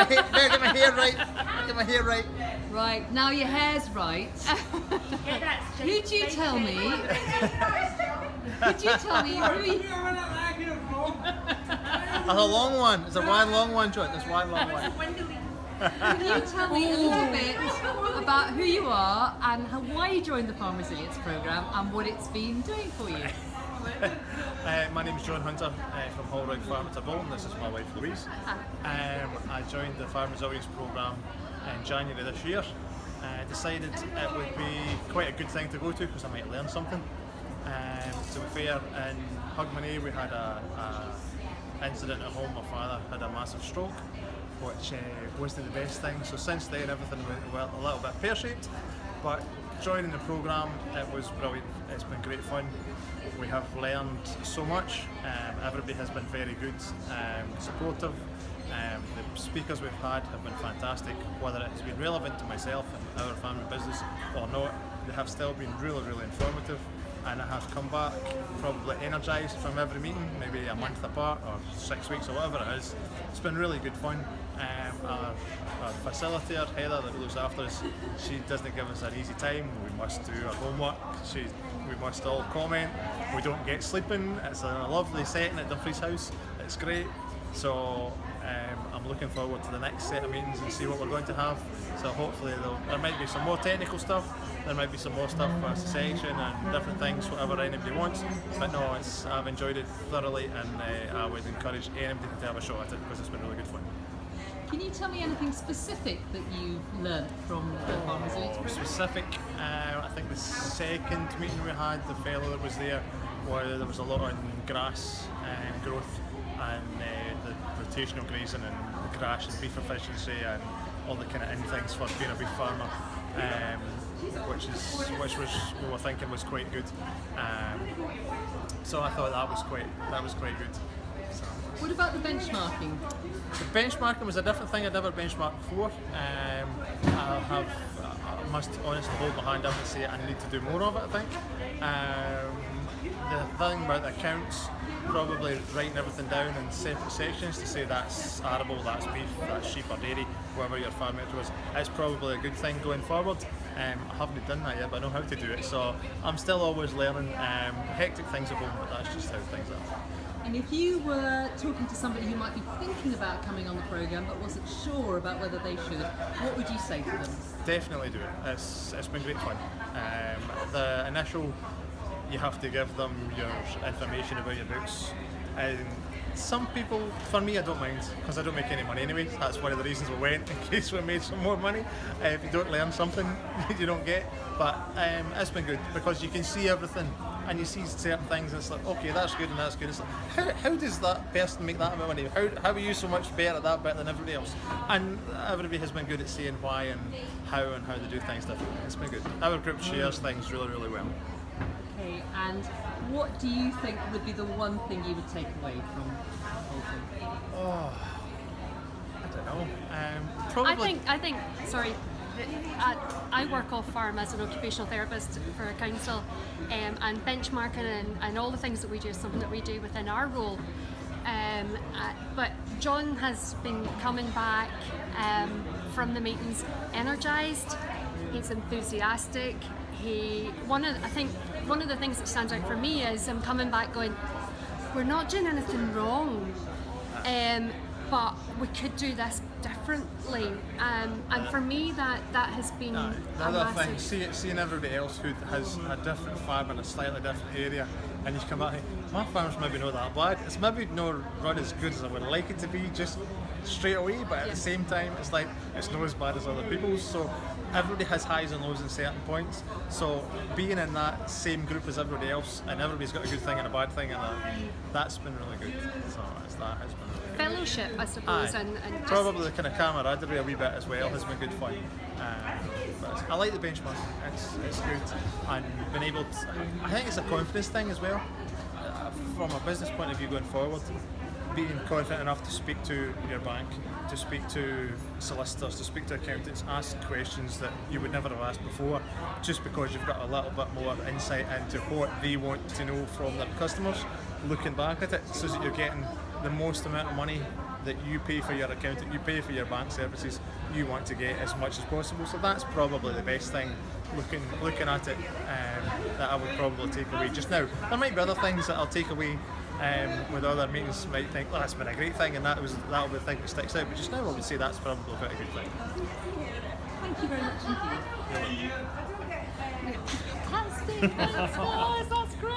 get my hair right. Get my hair right. Right, now your hair's right. Could you tell me who you... That's a long one. It's a wide long one, John. It's a wide long one. Can you tell me a little bit about who you are and why you joined the Farm Resilience Programme and what it's been doing for you? My name is John Hunter from Holroyd Farm at Bolton. This is my wife Louise. I joined the Farm Resilience Programme in January this year. I decided it would be quite a good thing to go to because I might learn something. To be fair, in Hogmanay we had a incident at home. My father had a massive stroke, which wasn't the best thing. So since then everything went a little bit pear-shaped, but joining the programme, it was brilliant. It's been great fun. We have learned so much. Everybody has been very good, supportive. The speakers we've had have been fantastic. Whether it has been relevant to myself and our family business or not, they have still been really, really informative. And I have come back probably energised from every meeting, maybe a month apart or 6 weeks or whatever it is. It's been really good fun. Our facilitator, Heather, that looks after us, she doesn't give us an easy time. We must do our homework. We must all comment. We don't get sleeping. It's a lovely setting at Duffy's house. It's great. So I'm looking forward to the next set of meetings and see what we're going to have. So hopefully there might be some more technical stuff, there might be some more stuff for section and different things, whatever anybody wants. But no, I've enjoyed it thoroughly, and I would encourage anybody to have a shot at it because it's been really good fun. Can you tell me anything specific that you've learned from the Farm Resilience Programme? Specific, I think the second meeting we had, the fellow that was there was a lot on grass growth and the rotational grazing and the grass and beef efficiency and all the kind of in things for being a beef farmer, which we were thinking was quite good. So I thought that was quite good. So. What about the benchmarking? The benchmarking was a different thing I'd never benchmarked before. I must honestly hold my hand up and say I need to do more of it, I think. The thing about the accounts, probably writing everything down in separate sections to say that's arable, that's beef, that's sheep or dairy, whatever your farm method was, it's probably a good thing going forward. I haven't done that yet, but I know how to do it, so I'm still always learning. Hectic things at home, but that's just how things are. And if you were talking to somebody who might be thinking about coming on the programme but wasn't sure about whether they should, what would you say to them? Definitely do it. It's been great fun. The initial, you have to give them your information about your books. Some people, for me, I don't mind because I don't make any money anyway. That's one of the reasons we went, in case we made some more money. If you don't learn something, you don't get. But it's been good because you can see everything and you see certain things and it's like, okay, that's good and that's good. It's like, how does that person make that amount of money? How are you so much better at that bit than everybody else? And everybody has been good at saying why and how they do things differently. It's been good. Our group shares things really, really well. Okay, and what do you think would be the one thing you would take away from the whole thing? Oh, I don't know. Probably. I think. Sorry. I work off farm as an occupational therapist for a council, and benchmarking and all the things that we do is something that we do within our role. But John has been coming back from the meetings energised. He's enthusiastic. One of the things that stands out for me is him coming back going, we're not doing anything wrong, but we could do this differently. And for me, that has been the a other massive... thing, seeing everybody else who has a different farm in a slightly different area, and you come back and think, my farm's maybe not that bad. It's maybe not run as good as I would like it to be just straight away, but at the same time, it's like it's not as bad as other people's. So everybody has highs and lows in certain points. So being in that same group as everybody else, and everybody's got a good thing and a bad thing, and that's been really good. So that has been really good. Fellowship, I suppose, and just... probably the kind of camaraderie a wee bit as well has been good fun. But I like the benchmark. It's good, and being able to, I think it's a confidence thing as well. From a business point of view going forward, being confident enough to speak to your bank, to speak to solicitors, to speak to accountants, ask questions that you would never have asked before, just because you've got a little bit more insight into what they want to know from their customers, looking back at it, so that you're getting the most amount of money that you pay for your accountant, you pay for your bank services, you want to get as much as possible. So that's probably the best thing, looking at it, that I would probably take away just now. There might be other things that I'll take away with other meetings, might think, well, that's been a great thing, and that'll be the thing that sticks out. But just now I would say that's probably quite a good thing. Thank you very much indeed. Fantastic! That's great!